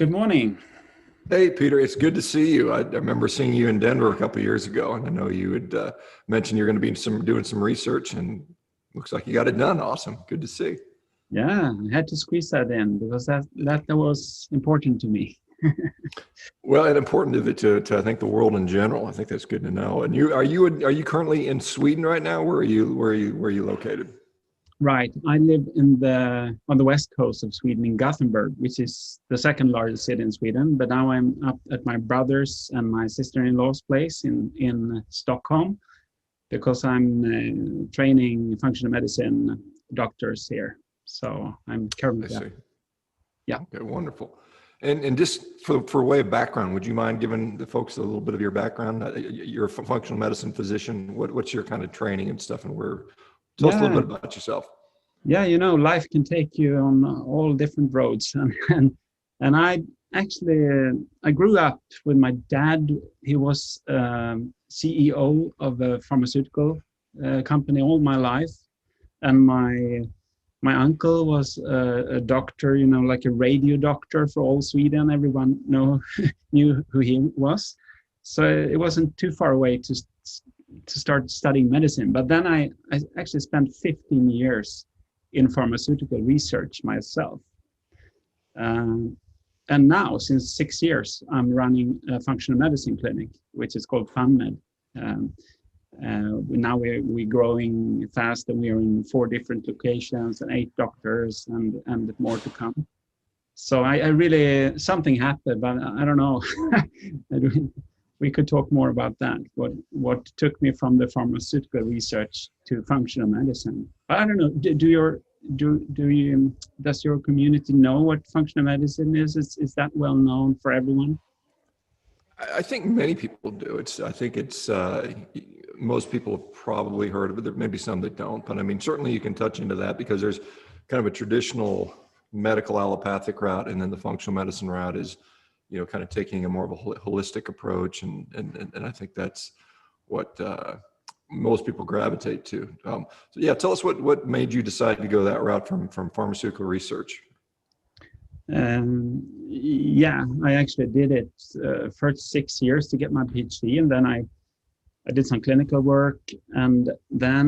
Good morning. Hey, Peter, it's good to see you. I remember seeing you in Denver a couple of years ago, and I know you had mentioned you're going to be doing some research, and looks like you got it done. Awesome. Good to see. Yeah, I had to squeeze that in because that was important to me. Well, and important to I think the world in general. I think that's good to know. And are you currently in Sweden right now? Where are you located? Right. I live on the west coast of Sweden in Gothenburg, which is the second largest city in Sweden. But now I'm up at my brother's and my sister-in-law's place in Stockholm because I'm training functional medicine doctors here. So I'm I currently see. yeah. Okay, wonderful. And just for way of background, would you mind giving the folks a little bit of your background? You're a functional medicine physician. What's your kind of training and stuff, and where? Tell us a little Yeah. bit about yourself. Yeah, life can take you on all different roads, and I actually I grew up with my dad. He was CEO of a pharmaceutical company all my life, and my uncle was a doctor, like a radio doctor for all Sweden. Everyone knew who he was, so it wasn't too far away to start studying medicine. But then I actually spent 15 years in pharmaceutical research myself. And now, since 6 years, I'm running a functional medicine clinic, which is called FunMed. Now we're growing fast, and we're in 4 different locations and 8 doctors and more to come. So I really, something happened, but I don't know. We could talk more about that. What took me from the pharmaceutical research to functional medicine? I don't know. Does your community know what functional medicine is? Is that well known for everyone? I think many people do. I think it's most people have probably heard of it. There may be some that don't, but I mean, certainly you can touch into that because there's kind of a traditional medical allopathic route, and then the functional medicine route is, kind of taking a more of a holistic approach, and I think that's what most people gravitate to. So yeah, tell us what made you decide to go that route from pharmaceutical research. Yeah, I actually did it first 6 years to get my PhD, and then I did some clinical work, and then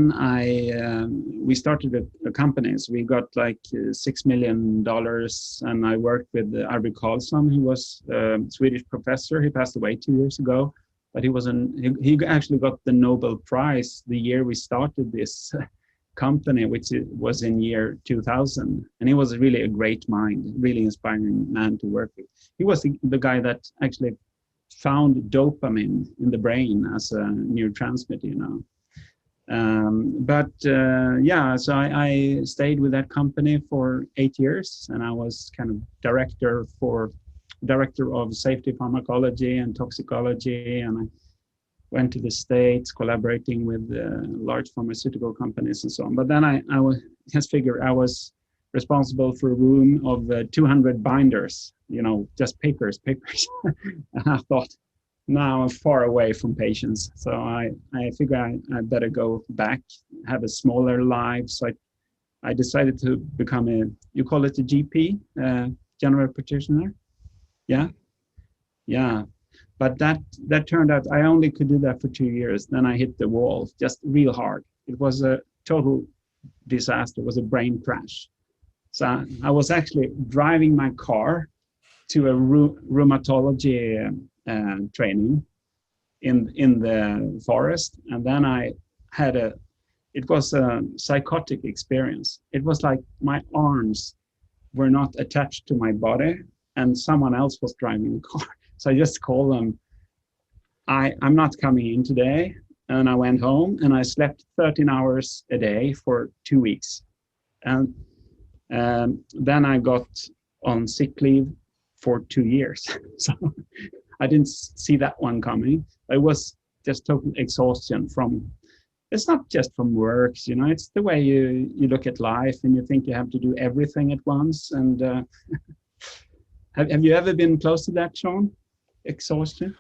we started a company. So we got like $6 million, and I worked with Arvid Carlsson. He was a Swedish professor. He passed away 2 years ago, but he actually got the Nobel Prize the year we started this company, which was in year 2000. And he was really a great mind, really inspiring man to work with. He was the guy that actually found dopamine in the brain as a neurotransmitter, so I stayed with that company for 8 years, and I was kind of director of safety pharmacology and toxicology, and I went to the States collaborating with large pharmaceutical companies and so on. But then I was responsible for a room of 200 binders, just papers. And I thought, now I'm far away from patients. So I figure I better go back, have a smaller life. So I decided to become you call it a GP, general practitioner? Yeah. Yeah. But that turned out I only could do that for 2 years. Then I hit the wall just real hard. It was a total disaster. It was a brain crash. So I was actually driving my car to a rheumatology training in the forest, and then I had it was a psychotic experience. It was like my arms were not attached to my body, and someone else was driving the car. So I just called them, I'm not coming in today, and I went home and I slept 13 hours a day for 2 weeks, and then I got on sick leave for 2 years. So I didn't see that one coming. It was just total exhaustion it's not just from work, it's the way you look at life, and you think you have to do everything at once. And have you ever been close to that, Sean? Exhaustion?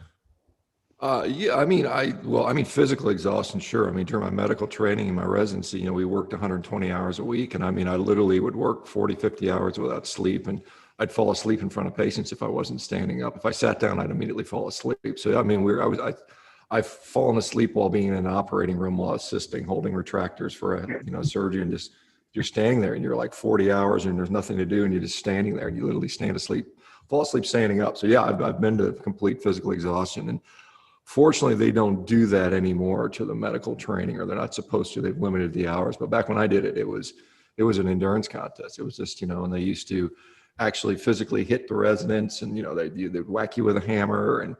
Yeah, I mean, physical exhaustion, sure. I mean, during my medical training and my residency, we worked 120 hours a week. And I mean, I literally would work 40, 50 hours without sleep. And I'd fall asleep in front of patients if I wasn't standing up. If I sat down, I'd immediately fall asleep. So I mean, I've fallen asleep while being in an operating room while assisting, holding retractors for a surgeon. Just you're standing there and you're like 40 hours and there's nothing to do and you're just standing there and you literally fall asleep standing up. So yeah, I've been to complete physical exhaustion, and fortunately they don't do that anymore to the medical training, or they're not supposed to. They've limited the hours. But back when I did it, it was an endurance contest. It was just, and they used to actually physically hit the residents, and they'd whack you with a hammer, and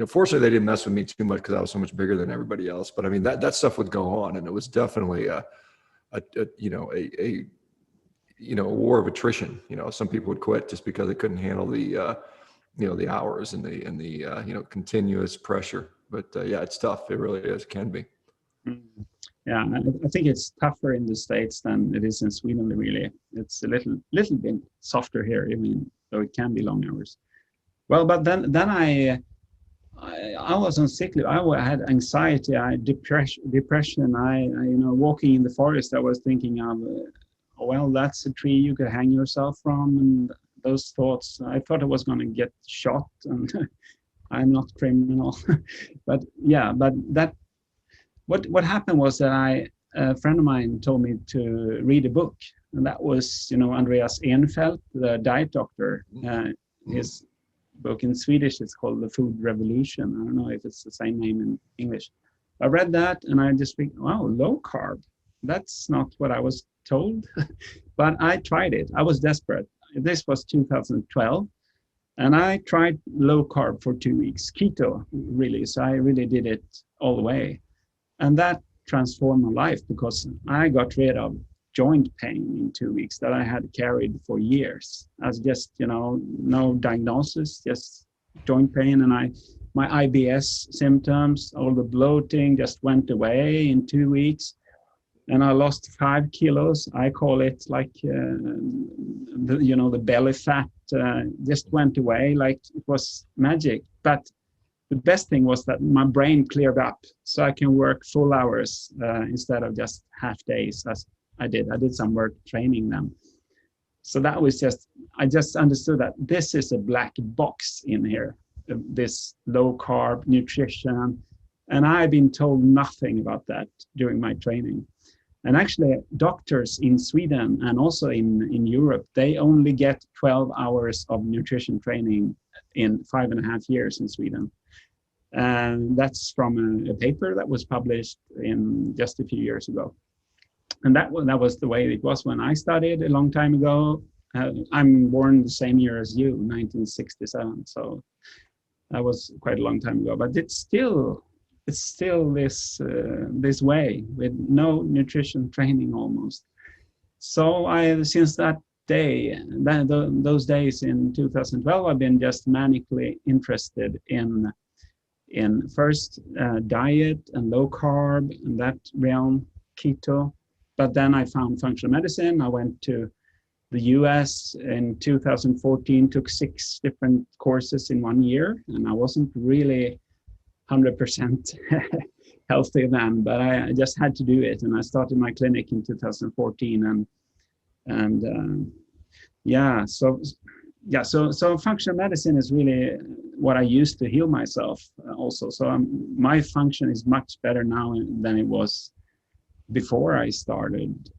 fortunately they didn't mess with me too much because I was so much bigger than everybody else. But I mean, that stuff would go on, and it was definitely a war of attrition. Some people would quit just because they couldn't handle the hours and the continuous pressure. But yeah, it's tough. It really is, can be. Yeah, I think it's tougher in the States than it is in Sweden. Really, it's a little bit softer here, even though it can be long hours. Well, but then I was on sick leave. I had anxiety, depression. Walking in the forest, I was thinking of, well, that's a tree you could hang yourself from, and those thoughts. I thought I was going to get shot, and I'm not criminal, but yeah, but that. What happened was that a friend of mine told me to read a book, and that was, Andreas Enfeldt, the diet doctor. His book in Swedish is called The Food Revolution. I don't know if it's the same name in English. I read that and I just think, wow, low carb. That's not what I was told, but I tried it. I was desperate. This was 2012. And I tried low carb for 2 weeks, keto, really. So I really did it all the way. And that transformed my life because I got rid of joint pain in 2 weeks that I had carried for years. As just, no diagnosis, just joint pain. And my IBS symptoms, all the bloating just went away in 2 weeks. And I lost 5 kilos. I call it like, the belly fat just went away like it was magic. But the best thing was that my brain cleared up, so I can work full hours instead of just half days as I did. I did some work training them. So that was I just understood that this is a black box in here, this low carb nutrition. And I've been told nothing about that during my training. And actually doctors in Sweden and also in Europe, they only get 12 hours of nutrition training in 5.5 years in Sweden. And that's from a paper that was published in just a few years ago. And that was the way it was when I studied a long time ago. I'm born the same year as you, 1967. So that was quite a long time ago, but it's still this way with no nutrition training almost. So since that day, those days in 2012, I've been just manically interested in first diet and low carb and that realm, keto. But then I found functional medicine. I went to the US in 2014, took 6 different courses in 1 year, and I wasn't really 100% healthy then, but I just had to do it. And I started my clinic in 2014, so functional medicine is really what I used to heal myself also. So my function is much better now than it was before I started,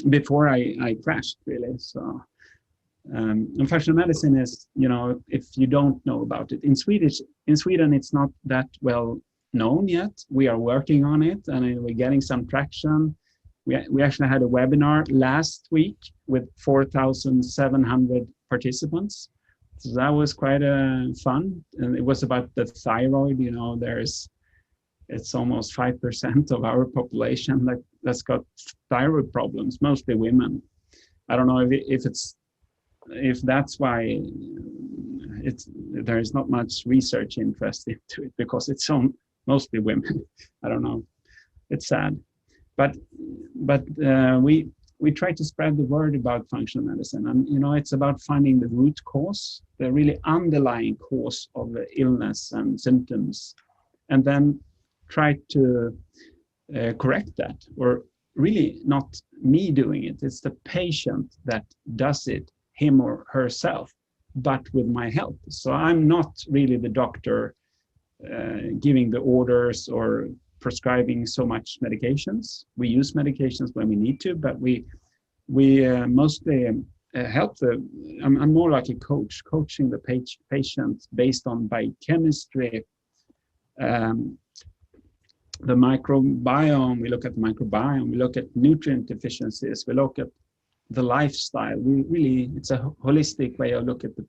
before I crashed really. So and functional medicine is, if you don't know about it, in Sweden, it's not that well known yet. We are working on it and we're getting some traction. We actually had a webinar last week with 4,700 participants. So that was quite fun. And it was about the thyroid. It's almost 5% of our population that's got thyroid problems, mostly women. I don't know if that's why there is not much research interest into it, because it's mostly women. I don't know. It's sad, but we try to spread the word about functional medicine, and it's about finding the root cause, the really underlying cause of the illness and symptoms, and then try to correct that, or really not me doing it. It's the patient that does it him or herself, but with my help. So I'm not really the doctor giving the orders or prescribing so much medications. We use medications when we need to, but we mostly help I'm more like a coach, coaching the patient based on biochemistry, the microbiome. We look at the microbiome, we look at nutrient deficiencies, we look at the lifestyle. It's a holistic way of look at the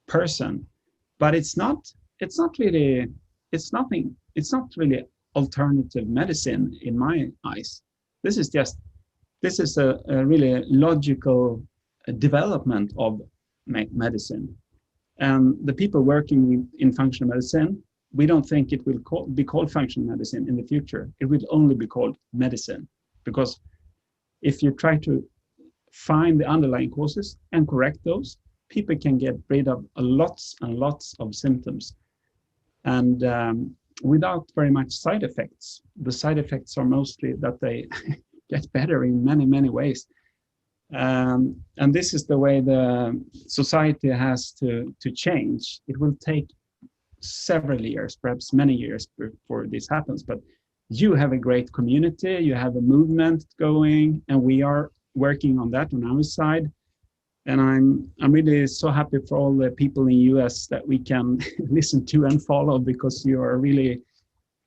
person, but it's not really alternative medicine in my eyes. This is a really logical development of medicine. And the people working in functional medicine, we don't think it will be called functional medicine in the future. It will only be called medicine, because if you try to find the underlying causes and correct those, people can get rid of lots and lots of symptoms, and without very much side effects. The side effects are mostly that they get better in many, many ways. And this is the way the society has to change. It will take several years, perhaps many years before this happens, but you have a great community, you have a movement going, and we are working on that on our side. And I'm really so happy for all the people in the US that we can listen to and follow, because you are really,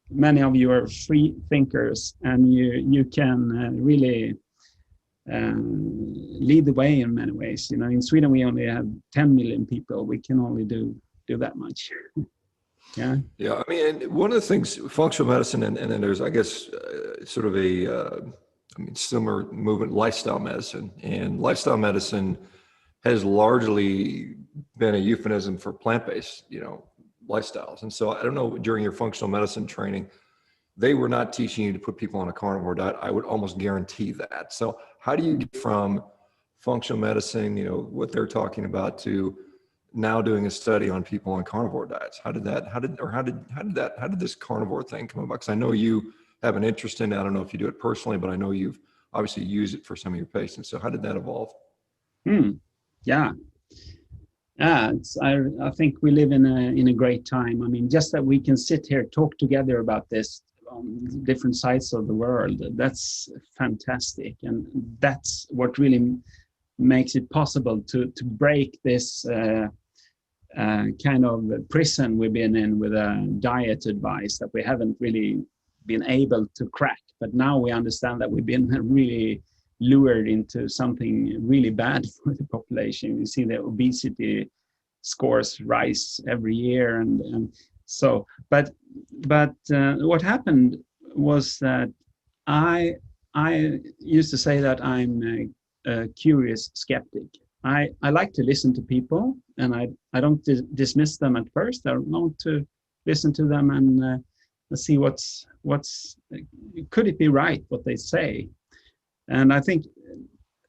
many of you are free thinkers, and you can really lead the way in many ways. You know, in Sweden we only have 10 million people. We can only do that much. Yeah. Yeah. I mean, one of the things, functional medicine, and then there's, I guess, sort of a similar movement, lifestyle medicine, and lifestyle medicine has largely been a euphemism for plant-based, lifestyles. And so I don't know, during your functional medicine training, they were not teaching you to put people on a carnivore diet. I would almost guarantee that. So how do you get from functional medicine, what they're talking about, to now doing a study on people on carnivore diets? How did this carnivore thing come about? Because I know you have an interest in it. I don't know if you do it personally, but I know you've obviously used it for some of your patients. So how did that evolve? Yeah. I think we live in a great time. I mean, just that we can sit here, talk together about this on different sides of the world, that's fantastic. And that's what really makes it possible to break this kind of prison we've been in with a diet advice that we haven't really been able to crack. But now we understand that we've been really lured into something really bad for the population. You see the obesity scores rise every year, and so. But what happened was that I used to say that I'm a curious skeptic. I like to listen to people, and I don't dismiss them at first. I want to listen to them and see what's could it be right what they say. And I think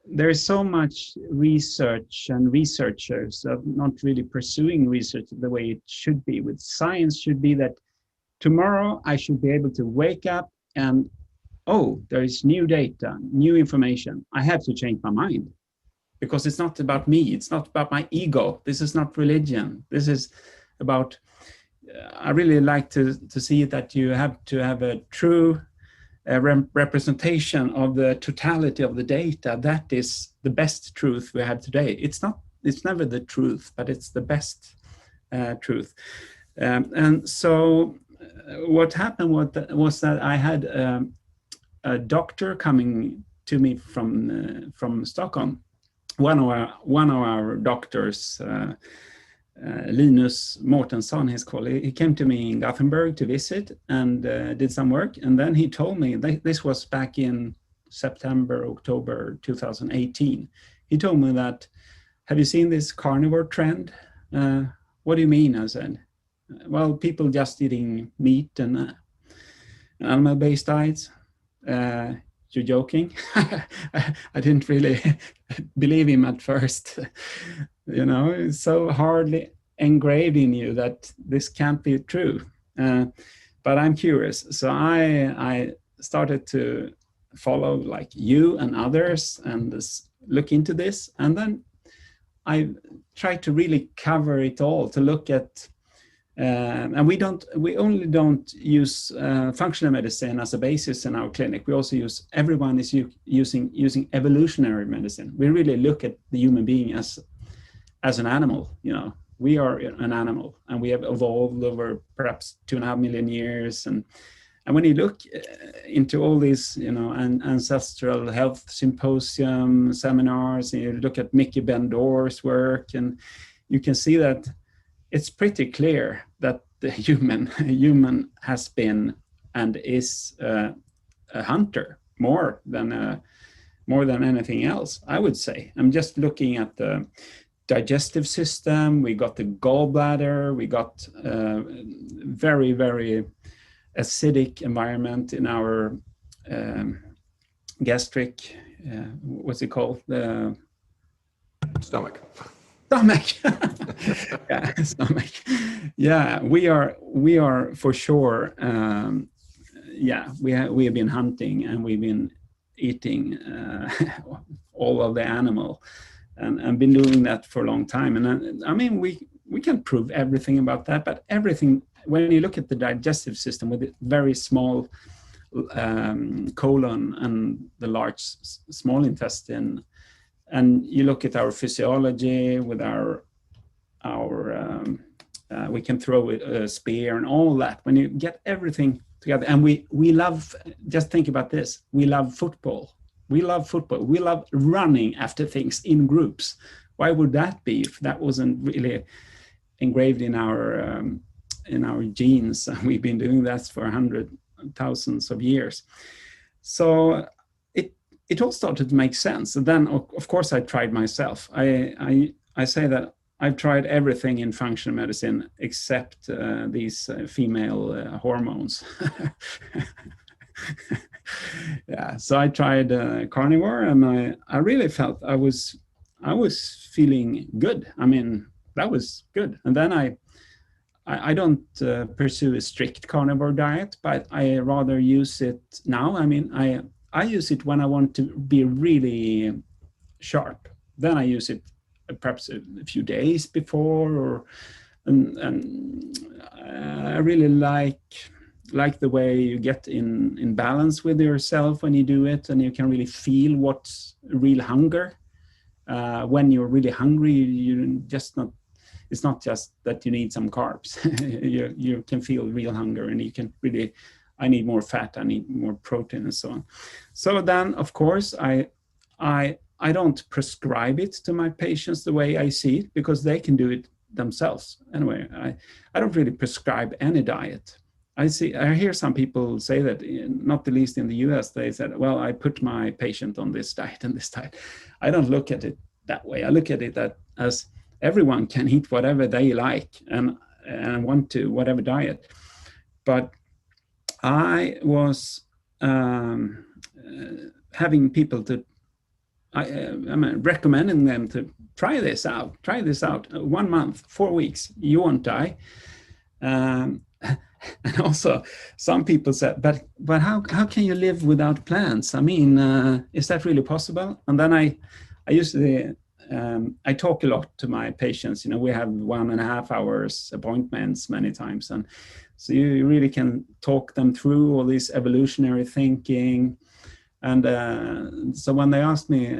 there is so much research and researchers are not really pursuing research the way it should be. With science should be that tomorrow I should be able to wake up and, there is new data, new information. I have to change my mind, because it's not about me. It's not about my ego. This is not religion. This is about, I really like to see that you have to have a true representation of the totality of the data. That is the best truth we have today. It's never the truth, but it's the best truth. And so what happened was that I had a doctor coming to me from Stockholm. One of our doctors, Linus Mortensson, his colleague, he came to me in Gothenburg to visit and did some work. And then he told me, this was back in September, October 2018. He told me that, have you seen this carnivore trend? What do you mean? I said, well, people just eating meat and animal-based diets. You're joking? I didn't really believe him at first. It's so hardly engraved in you that this can't be true. But I'm curious. So I started to follow like you and others and look into this. And then I try to really cover it all, to look at, and we only don't use functional medicine as a basis in our clinic. We also everyone is using evolutionary medicine. We really look at the human being as an animal. We are an animal, and we have evolved over perhaps 2.5 million years. And when you look into all these, ancestral health symposium seminars, and you look at Mickey Bendor's work, and you can see that it's pretty clear that the human has been and is a hunter more than anything else, I would say. I'm just looking at the digestive system. We got the gallbladder. We got very, very acidic environment in our gastric, what's it called? The stomach. Yeah, stomach. Yeah, we are for sure. We have been hunting, and we've been eating all of the animal, and been doing that for a long time. And I mean, we can prove everything about that, but everything, when you look at the digestive system with the very small colon and the large small intestine, and you look at our physiology with our we can throw a spear and all that. When you get everything together, and we love, just think about this, we love football. We love running after things in groups. Why would that be if that wasn't really engraved in our genes? We've been doing that for thousands of years. So it all started to make sense. And then, of course, I tried myself. I say that I've tried everything in functional medicine except these female hormones. Yeah, so I tried carnivore, and I really felt I was feeling good. I mean, that was good. And then I don't pursue a strict carnivore diet, but I rather use it now. I mean, I use it when I want to be really sharp. Then I use it perhaps a few days before, and I really like the way you get in balance with yourself when you do it, and you can really feel what's real hunger. When you're really hungry, it's not just that you need some carbs. you can feel real hunger, and you can really, I need more fat, I need more protein, and so on. So then, of course, I don't prescribe it to my patients the way I see it, because they can do it themselves. Anyway, I don't really prescribe any diet. I hear some people say that, not the least in the US, they said, well, I put my patient on this diet and this diet. I don't look at it that way. I look at it as everyone can eat whatever they like and want to, whatever diet. But I was having people I'm recommending them to try this out. 1 month, 4 weeks, you won't die. And also, some people said, but how can you live without plants? I mean, is that really possible? And then I usually, I talk a lot to my patients. We have 1.5 hours appointments many times. And so you really can talk them through all this evolutionary thinking. And so when they asked me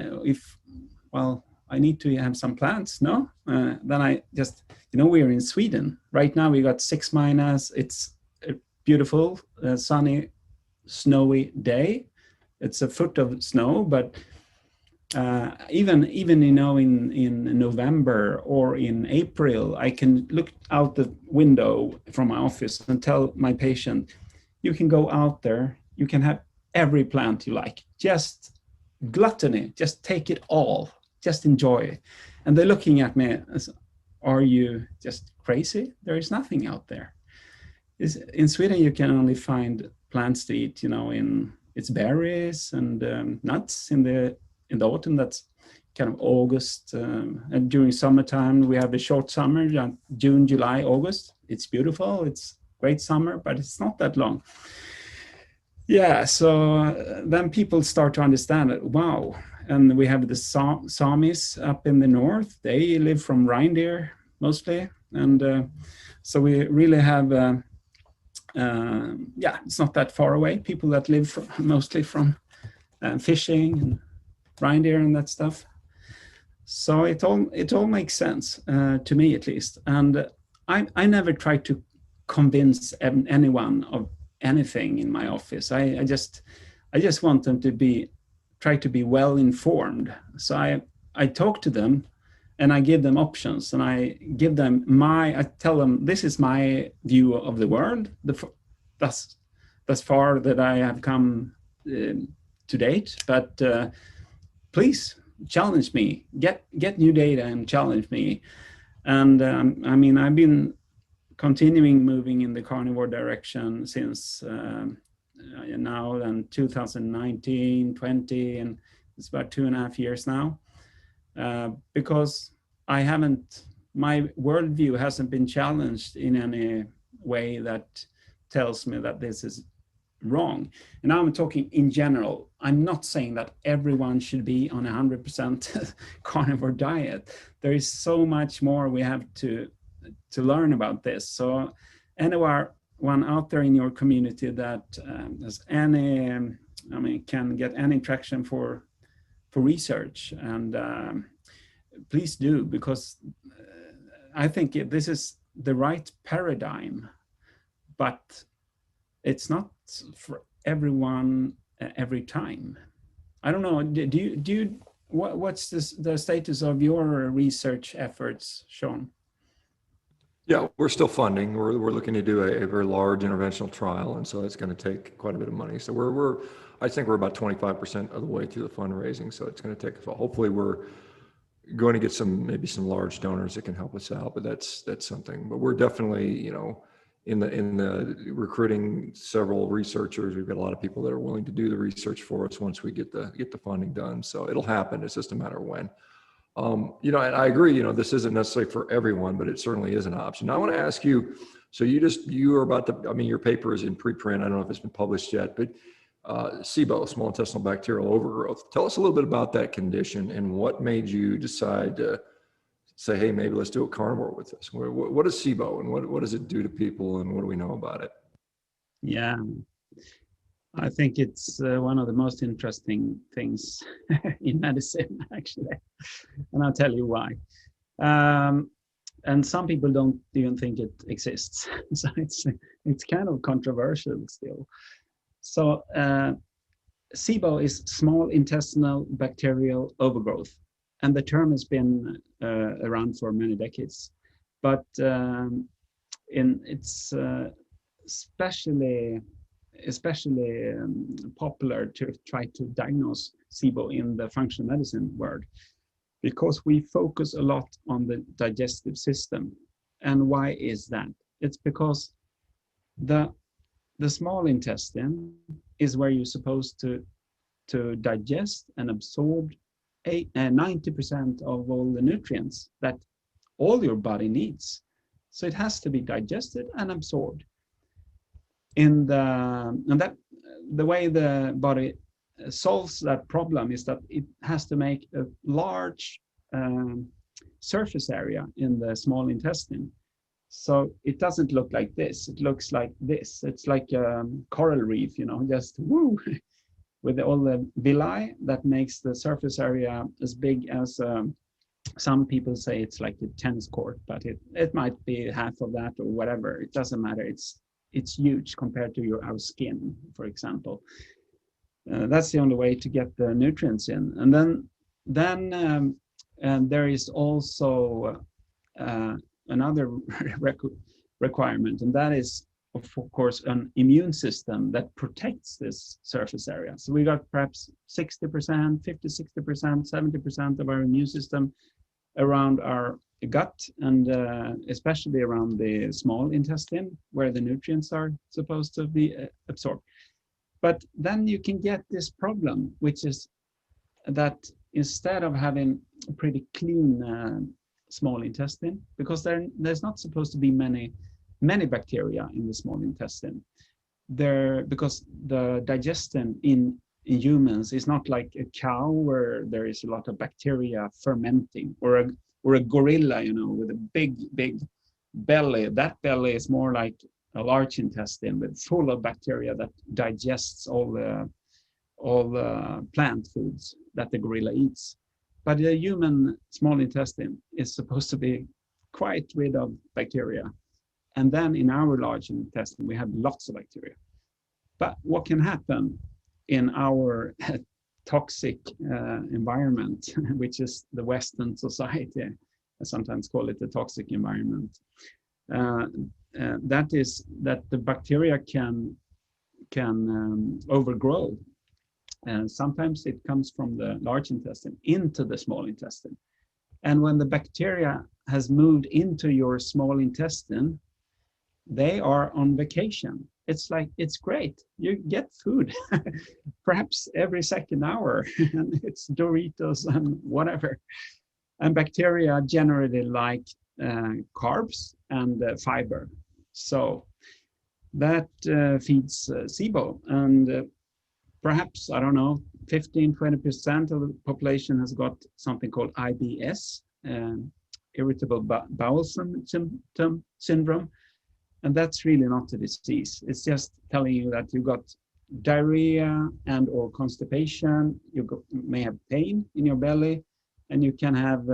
I need to have some plants, no? Then I just, we're in Sweden. Right now we got 6-. It's a beautiful, sunny, snowy day. It's a foot of snow, but even in November or in April, I can look out the window from my office and tell my patient, you can go out there, you can have every plant you like, just gluttony, just take it all, just enjoy it. And they're looking at me as, are you just crazy? There is nothing out there. In Sweden, you can only find plants to eat, it's berries and nuts in the autumn. That's kind of August. And during summertime, we have a short summer, June, July, August. It's beautiful. It's great summer, but it's not that long. Yeah, so then people start to understand that, wow, and we have the Samis up in the north. They live from reindeer mostly, and so we really have, yeah, it's not that far away. People that live mostly from fishing and reindeer and that stuff. So it all makes sense to me, at least. And I never try to convince anyone of anything in my office. I just want them to try to be well informed. So I talk to them, and I give them options, and I tell them, this is my view of the world. Thus far that I have come to date, but please challenge me, get new data and challenge me. And I mean, I've been continuing moving in the carnivore direction since now and 2019, 20, and it's about 2.5 years now, because my worldview hasn't been challenged in any way that tells me that this is wrong. And now I'm talking in general. I'm not saying that everyone should be on 100% carnivore diet. There is so much more we have to learn about this. So anyone out there in your community that has any, can get any traction for research, and please do, because I think this is the right paradigm, but it's not for everyone every time. I don't know. What's the status of your research efforts, Sean? Yeah, we're still funding. We're looking to do a very large interventional trial, and so it's going to take quite a bit of money. So I think we're about 25% of the way through the fundraising. So it's going to take. Hopefully, we're going to get maybe some large donors that can help us out. But that's something. But we're definitely, in the recruiting several researchers. We've got a lot of people that are willing to do the research for us once we get the funding done. So it'll happen. It's just a matter of when. And I agree, this isn't necessarily for everyone, but it certainly is an option. Now I want to ask you, so you are about to, your paper is in preprint. I don't know if it's been published yet, but SIBO, small intestinal bacterial overgrowth. Tell us a little bit about that condition and what made you decide to say, hey, maybe let's do a carnivore with this. What is SIBO, and what does it do to people, and what do we know about it? Yeah, I think it's one of the most interesting things in medicine, actually, and I'll tell you why. And some people don't even think it exists, so it's kind of controversial still. So SIBO is small intestinal bacterial overgrowth, and the term has been around for many decades, but it's especially popular to try to diagnose SIBO in the functional medicine world, because we focus a lot on the digestive system. And why is that? It's because the small intestine is where you're supposed to digest and absorb 90% of all the nutrients that all your body needs. So it has to be digested and absorbed. And the way the body solves that problem is that it has to make a large surface area in the small intestine. So it doesn't look like this. It looks like this. It's like a coral reef, just woo, with all the villi that makes the surface area as big as some people say it's like a tennis court, but it might be half of that or whatever. It doesn't matter. It's huge compared to our skin, for example. That's the only way to get the nutrients in. And then there is also another requirement, and that is, of course, an immune system that protects this surface area. So we got perhaps 60%, 50, 60%, 70% of our immune system around our gut, and especially around the small intestine where the nutrients are supposed to be absorbed. But then you can get this problem, which is that instead of having a pretty clean small intestine, because there's not supposed to be many bacteria in the small intestine, because the digestion in humans is not like a cow where there is a lot of bacteria fermenting, or a gorilla, with a big belly. That belly is more like a large intestine, but full of bacteria that digests all the plant foods that the gorilla eats. But the human small intestine is supposed to be quite rid of bacteria. And then in our large intestine, we have lots of bacteria. But what can happen in our toxic environment, which is the Western society? I sometimes call it the toxic environment. That is that the bacteria can overgrow. And sometimes it comes from the large intestine into the small intestine. And when the bacteria has moved into your small intestine, they are on vacation. It's like, it's great. You get food, perhaps every second hour, and it's Doritos and whatever. And bacteria generally like carbs and fiber. So that feeds SIBO. And perhaps, I don't know, 15-20% of the population has got something called IBS, irritable bowel syndrome. And that's really not a disease. It's just telling you that you got diarrhea and or constipation. You may have pain in your belly, and you can have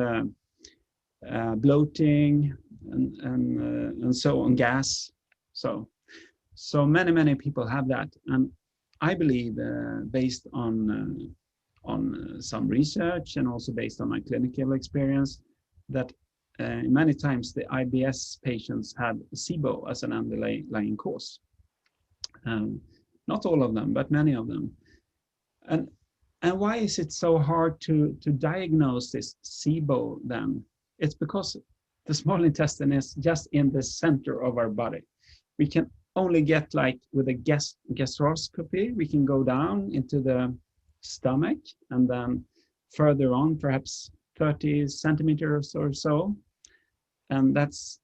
bloating and so on, gas. So many people have that. And I believe, based on some research and also based on my clinical experience, that many times the IBS patients have SIBO as an underlying cause. Not all of them, but many of them. And why is it so hard to diagnose this SIBO then? It's because the small intestine is just in the center of our body. We can only get, like with a gastroscopy, we can go down into the stomach and then further on, perhaps 30 centimeters or so. And that's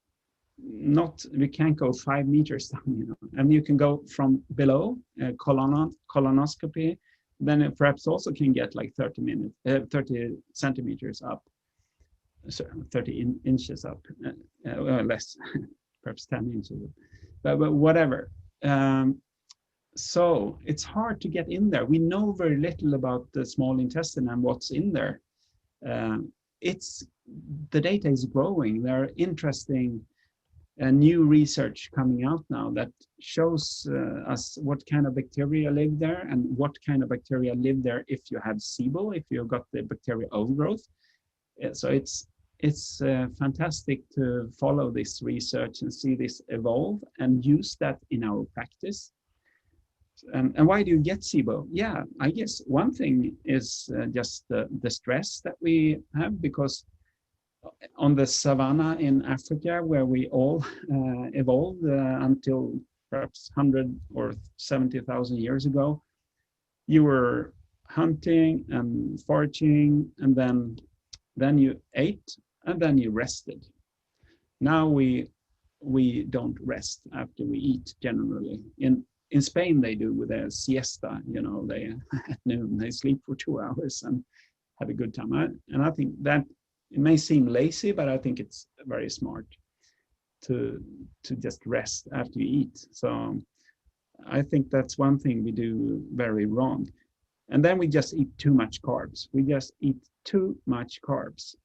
not, we can't go 5 meters down, And you can go from below, colonoscopy, then it perhaps also can get like 30 centimeters up, so 30 inches up, less, perhaps 10 inches, but whatever. So it's hard to get in there. We know very little about the small intestine and what's in there. The data is growing. There are interesting new research coming out now that shows us what kind of bacteria live there and what kind of bacteria live there if you have SIBO, if you've got the bacteria overgrowth. So it's fantastic to follow this research and see this evolve and use that in our practice. And why do you get SIBO? Yeah, I guess one thing is just the stress that we have, because on the savanna in Africa, where we all evolved until perhaps 100 or 70,000 years ago, you were hunting and foraging, and then you ate, and then you rested. Now we don't rest after we eat generally. In Spain, they do with a siesta, they at noon, they sleep for 2 hours and have a good time. And I think that it may seem lazy, but I think it's very smart to just rest after you eat. So I think that's one thing we do very wrong. And then we just eat too much carbs. We just eat too much carbs.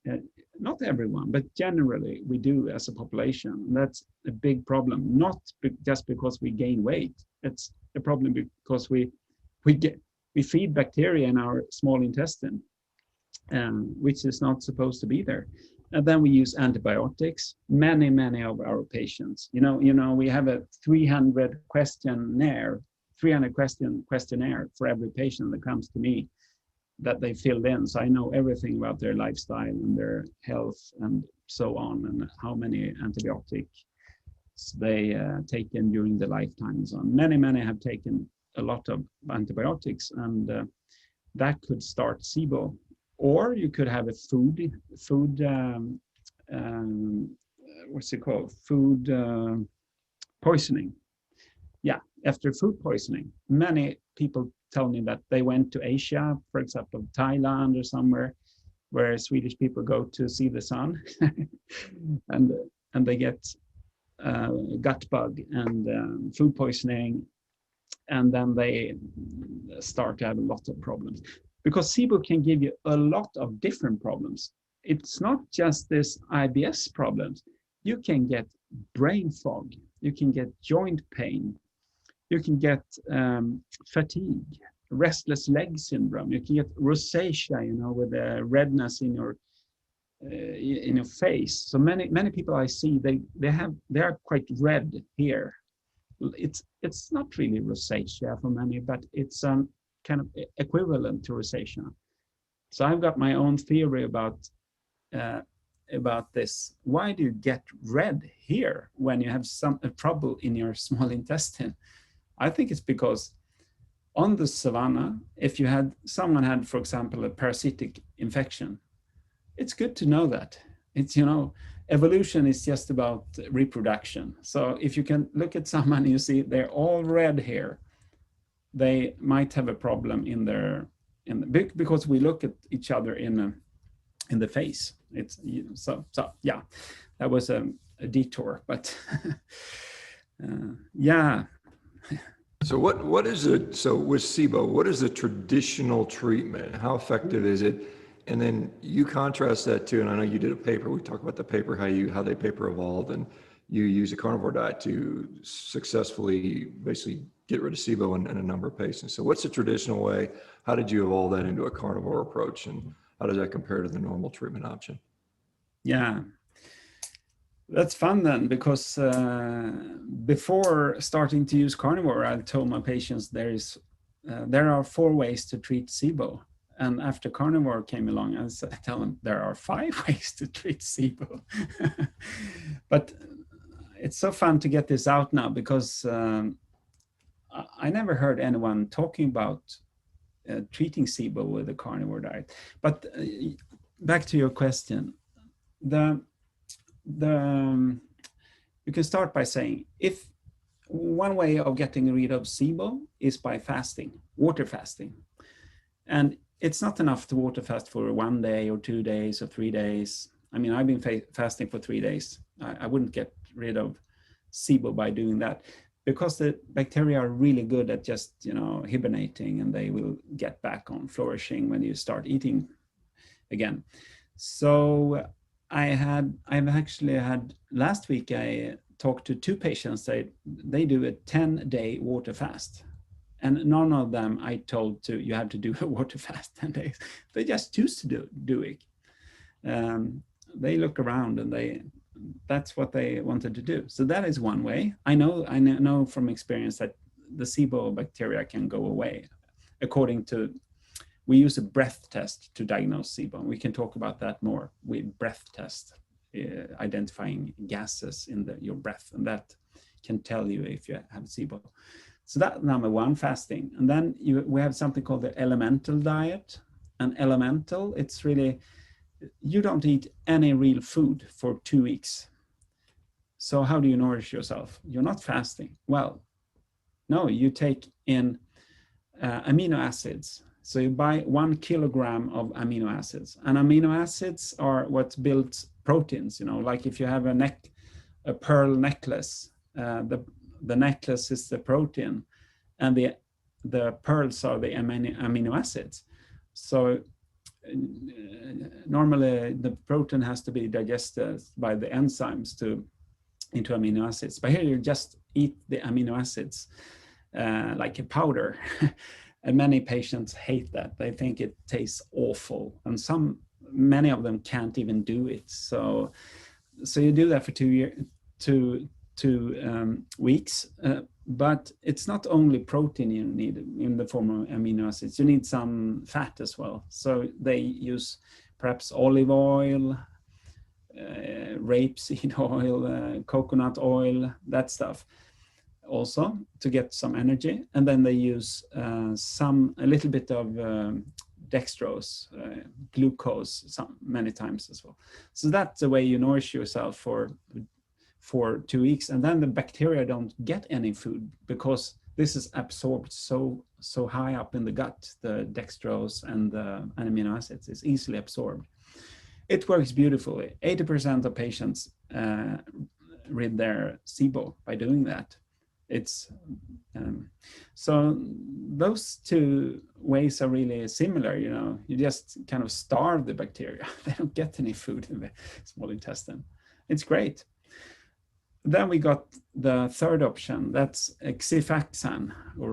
Not everyone, but generally we do as a population. That's a big problem, not just because we gain weight. It's a problem because we feed bacteria in our small intestine, which is not supposed to be there. And then we use antibiotics. Many of our patients, we have a 300 questionnaire for every patient that comes to me that they filled in. So I know everything about their lifestyle and their health and so on, and how many antibiotics they taken during their lifetimes. And many have taken a lot of antibiotics, and that could start SIBO. Or you could have a food what's it called? Food poisoning. Yeah, after food poisoning. Many people tell me that they went to Asia, for example, Thailand or somewhere where Swedish people go to see the sun, and they get gut bug and food poisoning, and then they start to have a lot of problems. Because SIBO can give you a lot of different problems. It's not just this IBS problems. You can get brain fog, you can get joint pain, you can get fatigue, restless leg syndrome, you can get rosacea, you know, with the redness in your face. So many people I see, they are quite red here. It's not really rosacea for many, but it's kind of equivalent to rosacea. So I've got my own theory about this. Why do you get red here when you have some trouble in your small intestine? I think it's because on the savanna, if someone had, for example, a parasitic infection, it's good to know that. It's, you know, evolution is just about reproduction. So if you can look at someone and you see they're all red here, they might have a problem because we look at each other in the face. It's, you know, so yeah, that was a detour, but yeah. So what is it? So with SIBO, what is the traditional treatment? How effective is it? And then you contrast that to, and I know you did a paper, we talked about the paper, how they paper evolved, and you use a carnivore diet to successfully basically get rid of SIBO in a number of patients. So what's the traditional way? How did you evolve that into a carnivore approach, and how does that compare to the normal treatment option? Yeah, that's fun then, because before starting to use carnivore, I told my patients there are 4 ways to treat SIBO. And after carnivore came along, I tell them there are 5 ways to treat SIBO. But it's so fun to get this out now, because I never heard anyone talking about treating SIBO with a carnivore diet. But back to your question, you can start by saying, if one way of getting rid of SIBO is by fasting, water fasting. And it's not enough to water fast for 1 day or 2 days or 3 days. I mean, I've been fasting for 3 days. I wouldn't get rid of SIBO by doing that, because the bacteria are really good at just, you know, hibernating, and they will get back on flourishing when you start eating again. So I've actually had, last week I talked to 2 patients. They do a 10-day water fast. And none of them I told you have to do a water fast 10 days. They just choose to do it. They look around and that's what they wanted to do. So that is one way. I know from experience that the SIBO bacteria can go away. We use a breath test to diagnose SIBO. We can talk about that more. We breath test, identifying gases in your breath, and that can tell you if you have SIBO. So that's number 1, fasting. And then we have something called the elemental diet. And elemental, it's really, you don't eat any real food for 2 weeks. So how do you nourish yourself? You're not fasting. Well, no, you take in amino acids. So you buy 1 kilogram of amino acids. And amino acids are what builds proteins, you know, like if you have a pearl necklace, the necklace is the protein, and the pearls are the amino acids. So normally the protein has to be digested by the enzymes into amino acids. But here you just eat the amino acids like a powder. And many patients hate that. They think it tastes awful, and many of them can't even do it. So you do that for 2 weeks, but it's not only protein you need in the form of amino acids. You need some fat as well. So they use perhaps olive oil, rapeseed oil, coconut oil, that stuff, also to get some energy. And then they use a little bit of dextrose, glucose, many times as well. So that's the way you nourish yourself for 2 weeks. And then the bacteria don't get any food, because this is absorbed so high up in the gut, the dextrose and the amino acids is easily absorbed. It works beautifully. 80% of patients rid their SIBO by doing that. It's so those two ways are really similar. You know, you just kind of starve the bacteria. They don't get any food in the small intestine. It's great. Then we got the third option. That's Xifaxan, or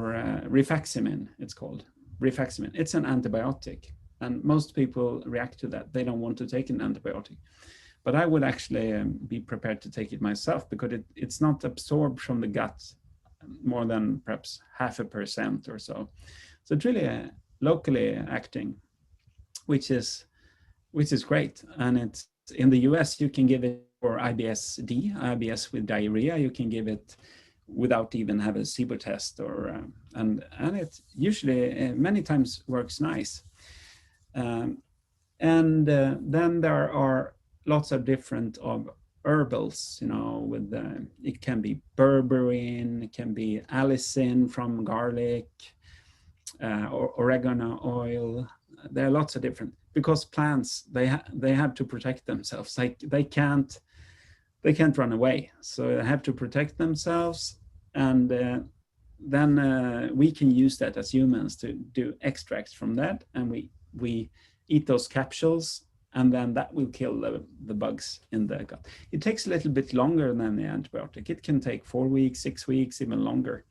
rifaximin. It's called rifaximin. It's an antibiotic, and most people react to that. They don't want to take an antibiotic. But I would actually be prepared to take it myself, because it's not absorbed from the gut more than perhaps 0.5% or so. So it's really locally acting, which is great. And it's in the US, you can give it for IBS-D, IBS with diarrhea. You can give it without even have a SIBO test, or and it usually many times works nice. Then there are lots of different of herbals, you know, with it can be berberine, it can be allicin from garlic, or oregano oil. There are lots of different, because plants, they have to protect themselves. Like they can't run away, so they have to protect themselves. And then we can use that as humans to do extracts from that, and we eat those capsules, and then that will kill the bugs in the gut. It takes a little bit longer than the antibiotic. It can take 4 weeks, 6 weeks, even longer.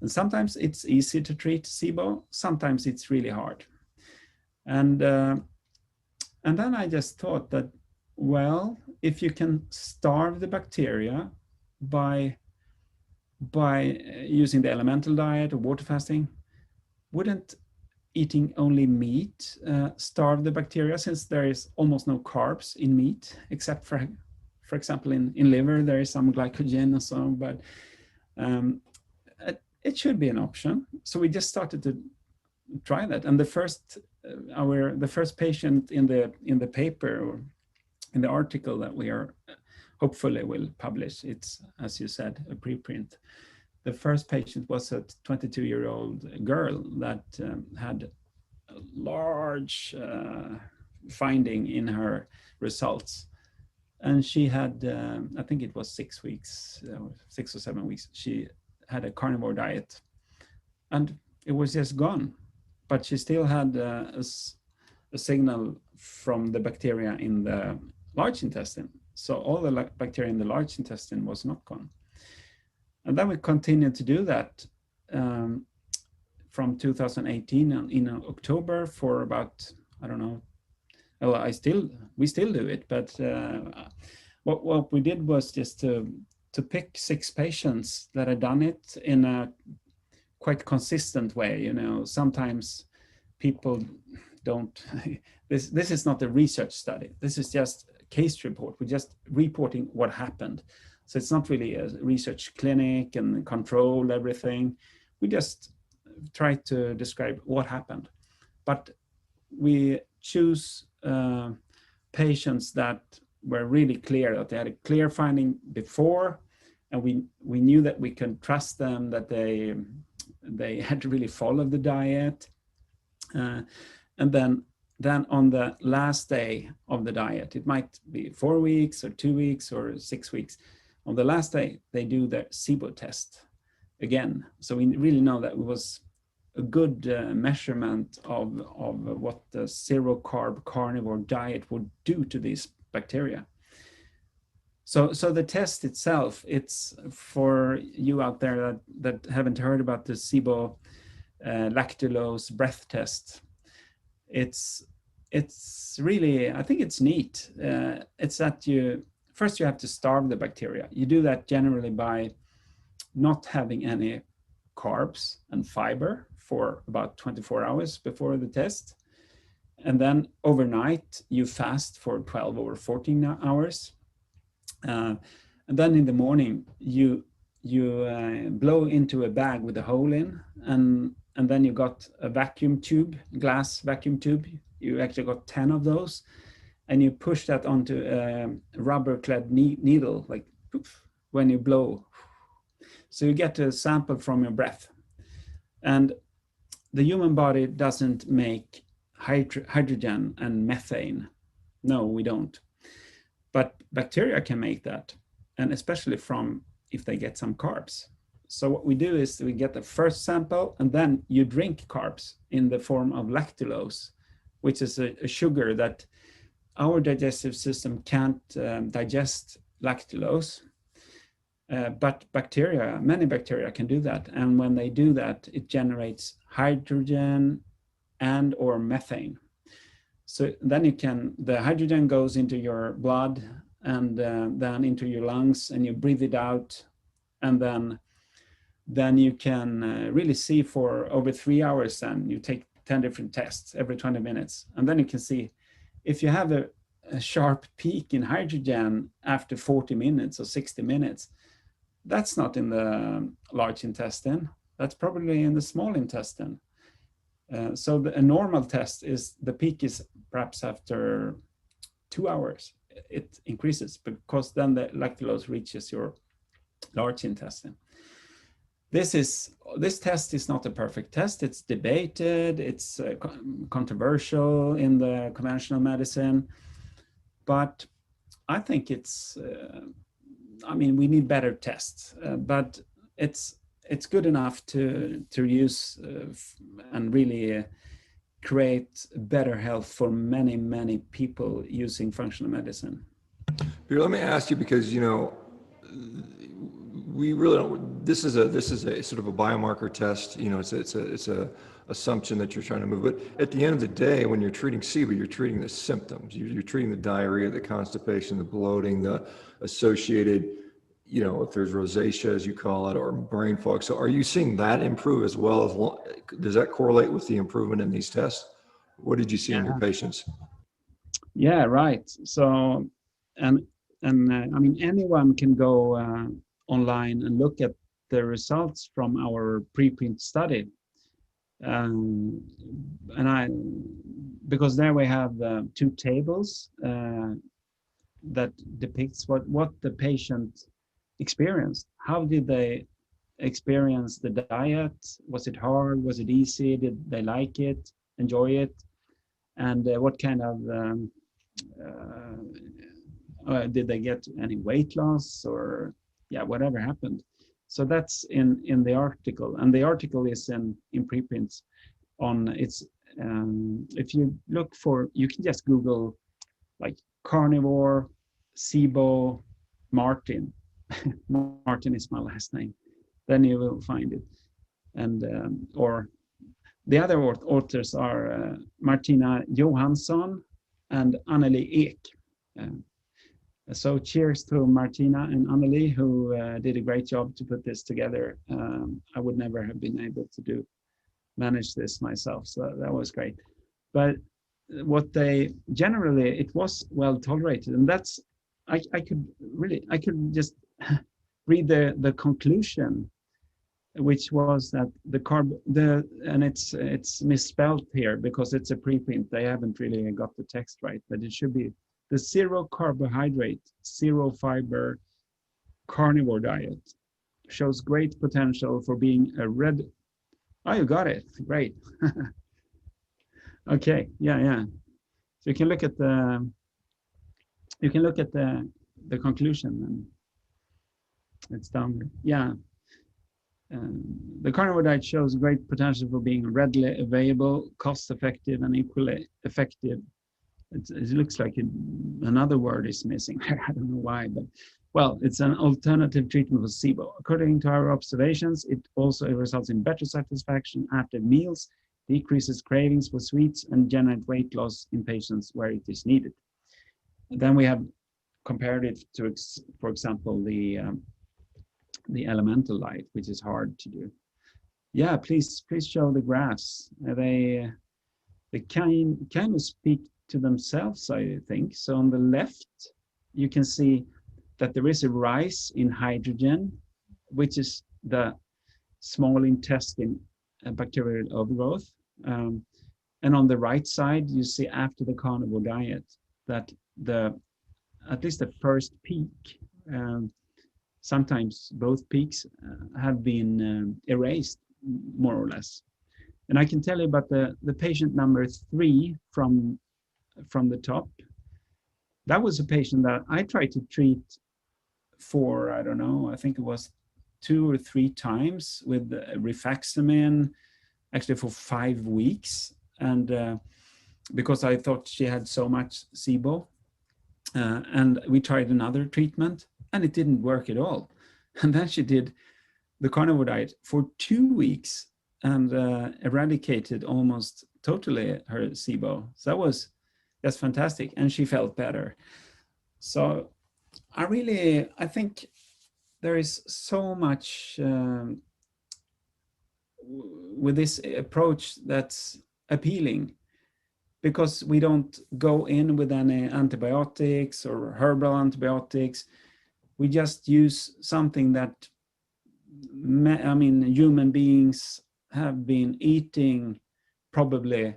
And sometimes it's easy to treat SIBO, sometimes it's really hard. And then I just thought that, well, if you can starve the bacteria by using the elemental diet or water fasting, wouldn't eating only meat starve the bacteria, since there is almost no carbs in meat, except for example, in liver, there is some glycogen or so, but it should be an option. So we just started to try that. And the first patient in the paper, or in the article that we are hopefully will publish, it's, as you said, a preprint. The first patient was a 22-year-old girl that had a large finding in her results. And she had, I think it was 6 weeks, 6 or 7 weeks, she had a carnivore diet. And it was just gone. But she still had a signal from the bacteria in the large intestine. So all the bacteria in the large intestine was not gone. And then we continued to do that from 2018 in October for about, I don't know, well, we still do it, but what we did was just to pick 6 patients that had done it in a quite consistent way. You know, sometimes people don't, this is not a research study. This is just a case report. We're just reporting what happened. So it's not really a research clinic and control everything. We just try to describe what happened. But we choose patients that were really clear, that they had a clear finding before, and we knew that we can trust them, that they had to really follow the diet. And then on the last day of the diet, it might be 4 weeks or 2 weeks or 6 weeks. On the last day, they do their SIBO test again. So we really know that it was a good measurement of what the zero-carb carnivore diet would do to these bacteria. So the test itself, it's for you out there that haven't heard about the SIBO lactulose breath test. It's really, I think it's neat. It's that first you have to starve the bacteria. You do that generally by not having any carbs and fiber for about 24 hours before the test. And then overnight you fast for 12 or 14 hours. And then in the morning you blow into a bag with a hole in, and then you got a vacuum tube, glass vacuum tube. You actually got 10 of those, and you push that onto a rubber-clad needle, like poof, when you blow. So you get a sample from your breath, And the human body doesn't make hydrogen and methane. No, we don't. But bacteria can make that, and especially from if they get some carbs. So what we do is we get the first sample, and then you drink carbs in the form of lactulose, which is a sugar that our digestive system can't digest lactulose. But bacteria, many bacteria can do that. And when they do that, it generates hydrogen and or methane. So then the hydrogen goes into your blood and then into your lungs, and you breathe it out. And then you can really see for over 3 hours, then you take 10 different tests every 20 minutes. And then you can see if you have a sharp peak in hydrogen after 40 minutes or 60 minutes, that's not in the large intestine. That's probably in the small intestine. So a normal test is the peak is perhaps after 2 hours. It increases because then the lactulose reaches your large intestine. This test is not a perfect test. It's debated. It's controversial in the conventional medicine, but I think it's. I mean, we need better tests, but it's good enough to use and really create better health for many people using functional medicine. Peter, let me ask you, because we really don't. This is a sort of a biomarker test. It's a assumption that you're trying to move. But at the end of the day, when you're treating SIBO, you're treating the symptoms. You're treating the diarrhea, the constipation, the bloating, the associated, if there's rosacea, as you call it, or brain fog. So are you seeing that improve as well? Does that correlate with the improvement in these tests? What did you see in your patients? Yeah, right. So, and I mean, anyone can go online and look at the results from our preprint study. Because there we have 2 tables that depicts what the patient experienced. How did they experience the diet? Was it hard? Was it easy? Did they like it, enjoy it? And what kind of did they get any weight loss, or whatever happened? So that's in the article, and the article is in preprints on its. If you look for, you can just Google like carnivore SIBO Martin. Martin is my last name. Then you will find it, and or the other authors are Martina Johansson and Anneli Ek. So cheers to Martina and Anneli, who did a great job to put this together. I would never have been able to manage this myself, so that was great. But what they generally, it was well tolerated, and that's I could just read the conclusion, which was that and it's misspelled here because it's a preprint. They haven't really got the text right, but it should be the 0 carbohydrate, 0 fiber carnivore diet shows great potential for being a red. Oh, you got it. Great. Okay. Yeah. So you can look at the conclusion, and it's down there. Yeah. The carnivore diet shows great potential for being readily available, cost-effective, and equally effective. It looks like another word is missing. I don't know why, but well, it's an alternative treatment for SIBO. According to our observations, it also results in better satisfaction after meals, decreases cravings for sweets, and generate weight loss in patients where it is needed. And then we have compared it to, for example, the elemental light, which is hard to do. Yeah, please show the graphs. They kind of speak to themselves, I think. So on the left, you can see that there is a rise in hydrogen, which is the small intestine bacterial overgrowth. And on the right side, you see after the carnivore diet that at least the first peak, sometimes both peaks have been erased more or less. And I can tell you about the patient number 3 from the top. That was a patient that I tried to treat for, I don't know, I think it was 2 or 3 times with rifaximin, actually for 5 weeks. And because I thought she had so much SIBO. And we tried another treatment and it didn't work at all. And then she did the carnivore diet for 2 weeks and eradicated almost totally her SIBO. So that's fantastic. And she felt better. So I think there is so much with this approach that's appealing, because we don't go in with any antibiotics or herbal antibiotics. We just use something that, I mean, human beings have been eating probably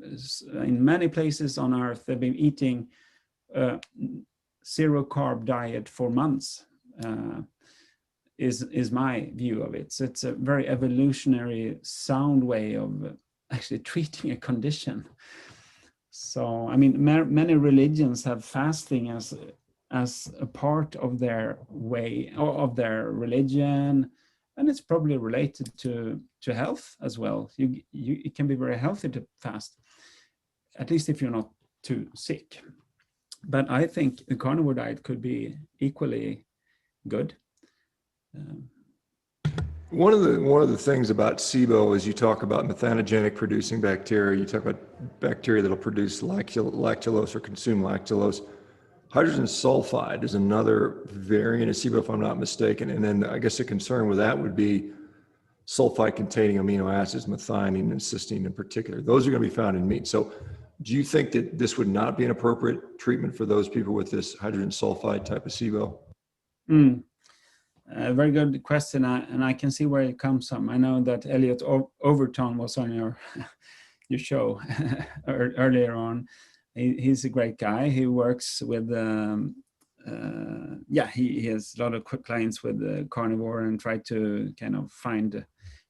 in many places on earth. They've been eating zero carb diet for months, is my view of it. So it's a very evolutionary, sound way of actually treating a condition. So, I mean, many religions have fasting as a part of their way, or of their religion, and it's probably related to health as well. It can be very healthy to fast, at least if you're not too sick. But I think the carnivore diet could be equally good. One of the things about SIBO is you talk about methanogenic producing bacteria. You talk about bacteria that'll produce lactulose or consume lactulose. Hydrogen sulfide is another variant of SIBO, if I'm not mistaken. And then I guess the concern with that would be sulfide-containing amino acids, methionine and cysteine in particular. Those are going to be found in meat. So do you think that this would not be an appropriate treatment for those people with this hydrogen sulfide type of SIBO? A very good question, and I can see where it comes from. I know that Elliot Overton was on your show earlier on. He's a great guy. He works with, he has a lot of clients with carnivore and try to kind of find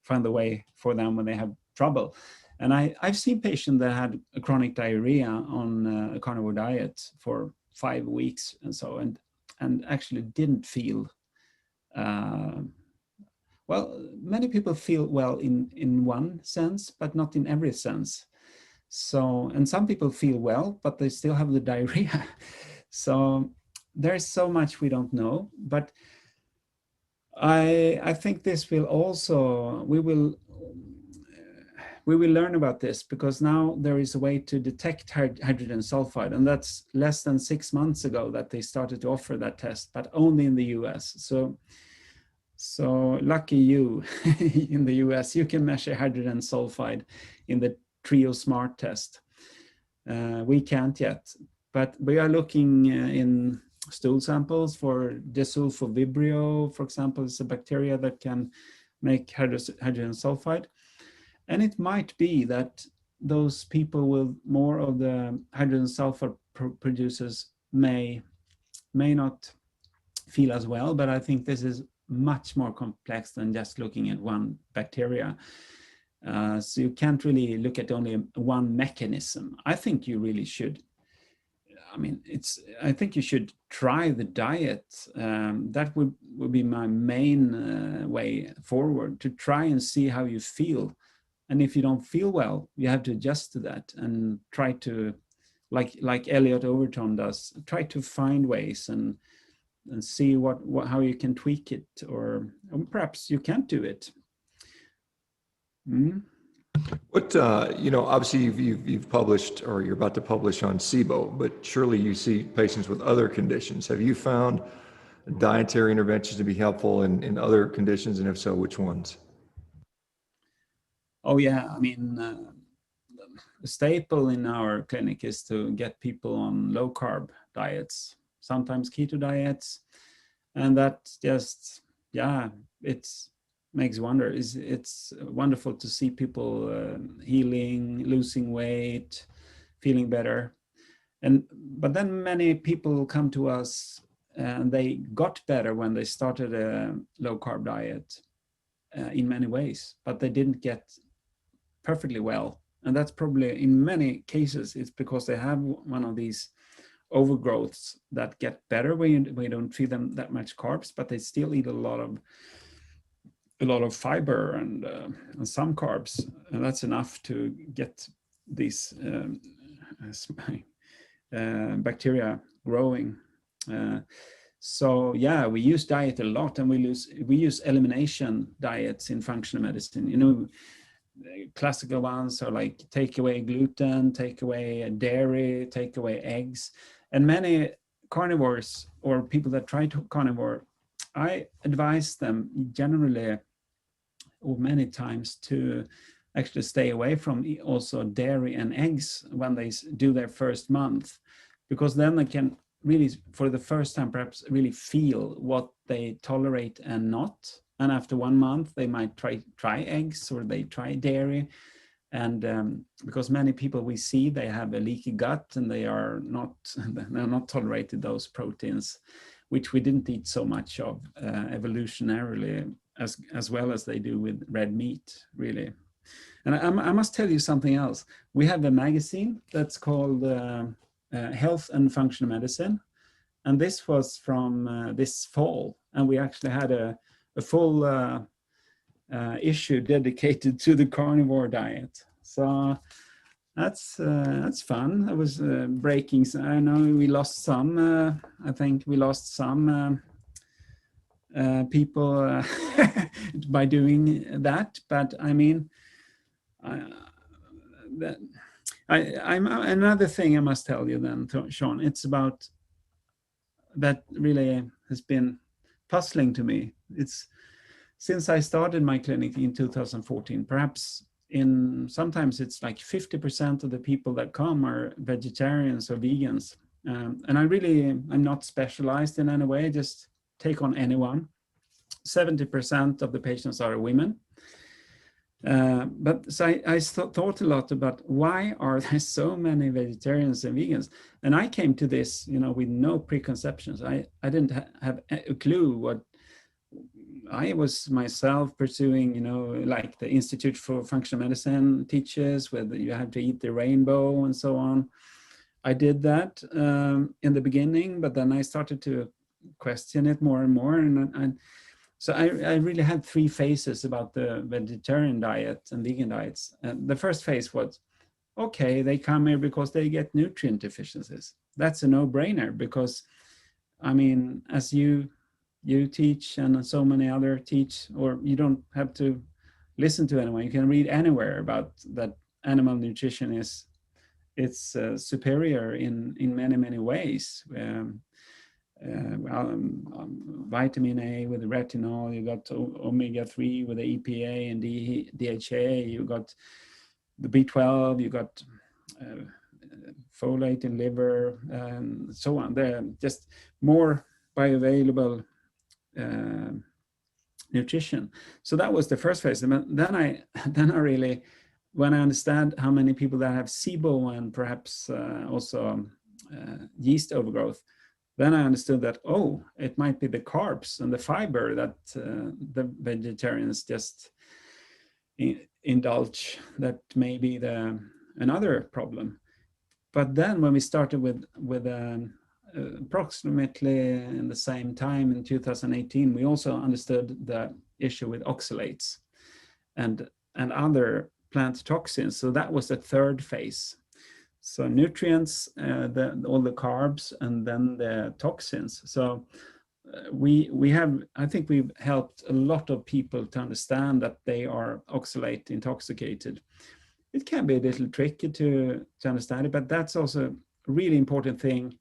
the way for them when they have trouble. And I've seen patients that had a chronic diarrhea on a carnivore diet for 5 weeks and so, and actually didn't feel well. Many people feel well in one sense, but not in every sense. So, and some people feel well, but they still have the diarrhea. So there's so much we don't know, but I think this will also, we will learn about this, because now there is a way to detect hydrogen sulfide, and that's less than 6 months ago that they started to offer that test, but only in the US. So lucky you in the US, you can measure hydrogen sulfide in the Trio Smart test. We can't yet, but we are looking in stool samples for desulfovibrio, for example. It's a bacteria that can make hydrogen sulfide. And it might be that those people with more of the hydrogen sulfide producers may not feel as well, but I think this is much more complex than just looking at one bacteria. So you can't really look at only one mechanism. I think you really should. I mean, I think you should try the diet. That would be my main way forward, to try and see how you feel. And if you don't feel well, you have to adjust to that and try to, like Elliot Overton does, try to find ways and see how you can tweak it, or perhaps you can't do it. What, obviously you've published, or you're about to publish on SIBO, but surely you see patients with other conditions. Have you found dietary interventions to be helpful in other conditions? And if so, which ones? Oh yeah, I mean, the staple in our clinic is to get people on low carb diets, sometimes keto diets. And that just, it makes wonders. It's wonderful to see people healing, losing weight, feeling better. But then many people come to us and they got better when they started a low carb diet. in many ways, but they didn't get perfectly well. And that's probably, in many cases, it's because they have one of these overgrowths that get better when we don't feed them that much carbs, but they still eat a lot of fiber and some carbs, and that's enough to get these bacteria growing. So yeah, we use diet a lot, and we use elimination diets in functional medicine. You know, classical ones are like take away gluten, take away dairy, take away eggs. And many carnivores or people that try to carnivore, I advise them generally or many times to actually stay away from also dairy and eggs when they do their first month, because then they can really, for the first time, perhaps really feel what they tolerate and not. And after 1 month, they might try eggs or they try dairy. And because many people we see, they have a leaky gut and they're not tolerated those proteins, which we didn't eat so much of evolutionarily as well as they do with red meat, really. And I must tell you something else. We have a magazine that's called Health and Functional Medicine. And this was from this fall. And we actually had a full issue dedicated to the carnivore diet. So that's fun. It was breaking. I know we lost some. I think we lost some people by doing that. But I mean, I'm another thing I must tell you then, Shawn. It's about that really has been puzzling to me. It's since I started my clinic in 2014, perhaps sometimes it's like 50% of the people that come are vegetarians or vegans. And I'm not specialized in any way, just take on anyone. 70% of the patients are women. But so I thought a lot about why are there so many vegetarians and vegans? And I came to this, with no preconceptions. I didn't have a clue what I was myself pursuing, like the Institute for Functional Medicine teaches, whether you have to eat the rainbow and so on. I did that in the beginning, but then I started to question it more and more. And so I really had 3 phases about the vegetarian diet and vegan diets. And the first phase was, okay, they come here because they get nutrient deficiencies. That's a no-brainer because, I mean, as you teach and so many other teach, or you don't have to listen to anyone. You can read anywhere about that animal nutrition it's superior in many, many ways. Vitamin A with the retinol, you got omega-3 with the EPA and DHA, you got the B12, you got folate in liver, and so on. They're just more bioavailable nutrition. So that was the first phase. And then I really, when I understand how many people that have SIBO and perhaps also yeast overgrowth, then I understood that, oh, it might be the carbs and the fiber that the vegetarians just indulge, that may be another problem. But then when we started with approximately in the same time in 2018, we also understood the issue with oxalates and other plant toxins. So that was the third phase. So nutrients, all the carbs, and then the toxins. So I think we've helped a lot of people to understand that they are oxalate intoxicated. It can be a little tricky to understand it, but that's also a really important thing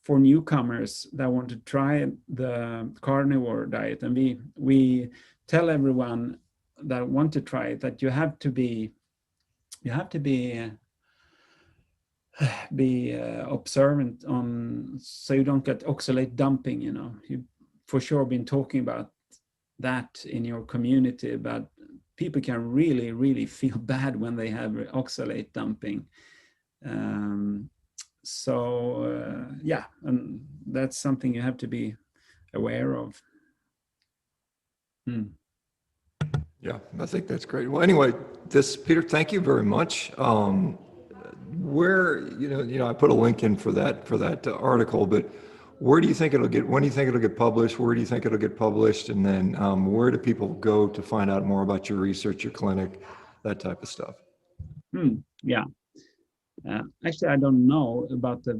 for newcomers that want to try the carnivore diet. And we tell everyone that want to try it that you have to be observant on, so you don't get oxalate dumping. You've for sure been talking about that in your community, but people can really, really feel bad when they have oxalate dumping. Yeah, and that's something you have to be aware of. Yeah, I think that's great. Well, anyway, Peter, thank you very much. Where, I put a link in for that article, but where do you think it'll get, when do you think it'll get published? Where do you think it'll get published? And then where do people go to find out more about your research, your clinic, that type of stuff? Yeah. Actually, I don't know about the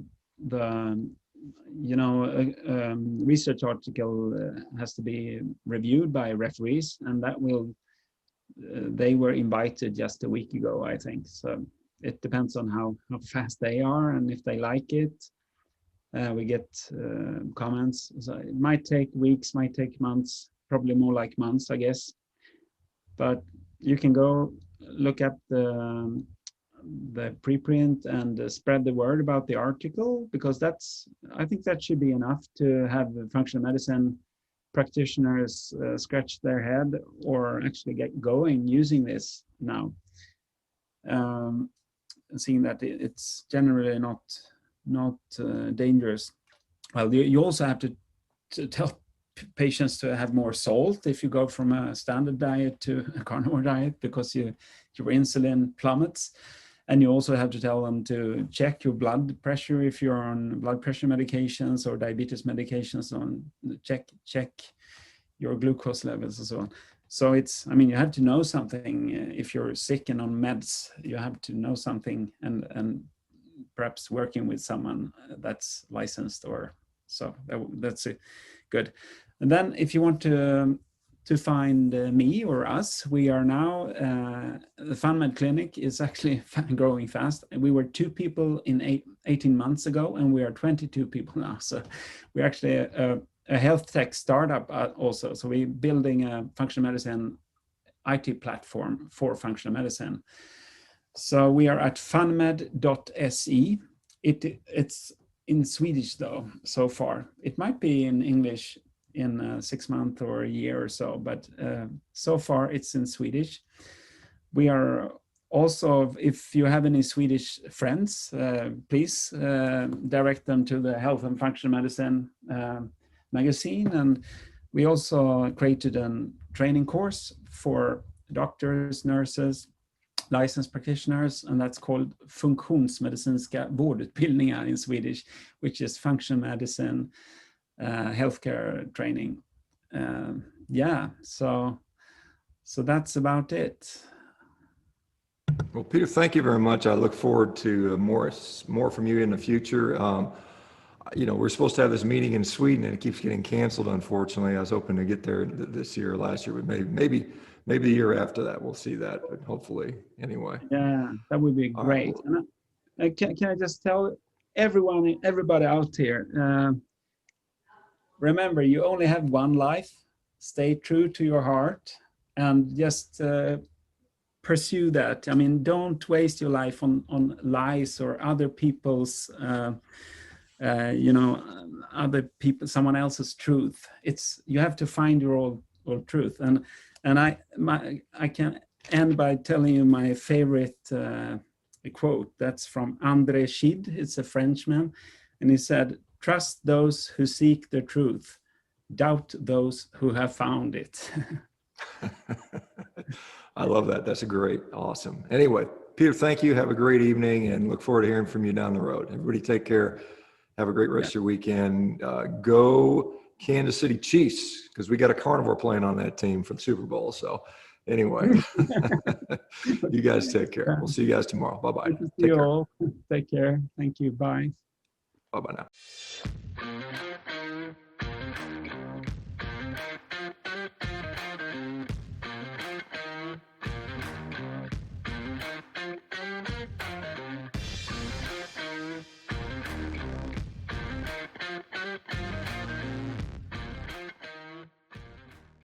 research article has to be reviewed by referees, and that will they were invited just a week ago, I think. So it depends on how fast they are and if they like it. We get comments. So it might take weeks, might take months, probably more like months, I guess. But you can go look at the preprint and spread the word about the article, because I think that should be enough to have the functional medicine practitioners scratch their head or actually get going using this now. Seeing that it's generally not dangerous. Well, you also have to tell patients to have more salt if you go from a standard diet to a carnivore diet, because your insulin plummets. And you also have to tell them to check your blood pressure if you're on blood pressure medications or diabetes medications, on check your glucose levels and so on. So you have to know something. If you're sick and on meds, you have to know something, and perhaps working with someone that's licensed, or so that's good. And then if you want to find me or us, we are now, the FunMed clinic is actually growing fast. We were 2 people in 18 months ago, and we are 22 people now. So we're actually a health tech startup also. So we're building a functional medicine IT platform for functional medicine. So we are at funmed.se. It's in Swedish though, so far. It might be in English in 6 months or a year or so, but so far it's in Swedish. We are also, if you have any Swedish friends, please direct them to the Health and Functional Medicine magazine. And we also created a training course for doctors, nurses, licensed practitioners, and that's called Funktionsmedicinska vårdutbildningar in Swedish, which is functional medicine healthcare training. So that's about it. Well, Peter, thank you very much. I look forward to more from you in the future. We're supposed to have this meeting in Sweden, and it keeps getting canceled, unfortunately. I was hoping to get there this year or last year, but maybe the year after that. We'll see that, but hopefully anyway. Yeah, that would be great. Right. And can I just tell everybody out here, remember, you only have one life. Stay true to your heart and just pursue that. I mean, don't waste your life on lies or other people's, someone else's truth. You have to find your own truth. And I can end by telling you my favorite quote. That's from André Gide. It's a Frenchman, and he said, "Trust those who seek the truth. Doubt those who have found it." I love that. That's awesome. Anyway, Peter, thank you. Have a great evening, and look forward to hearing from you down the road. Everybody take care. Have a great rest of your weekend. Go Kansas City Chiefs, because we got a carnivore playing on that team for the Super Bowl. So anyway, you guys take care. We'll see you guys tomorrow. Bye-bye. Take care. Take care. Thank you. Bye. Bye-bye now.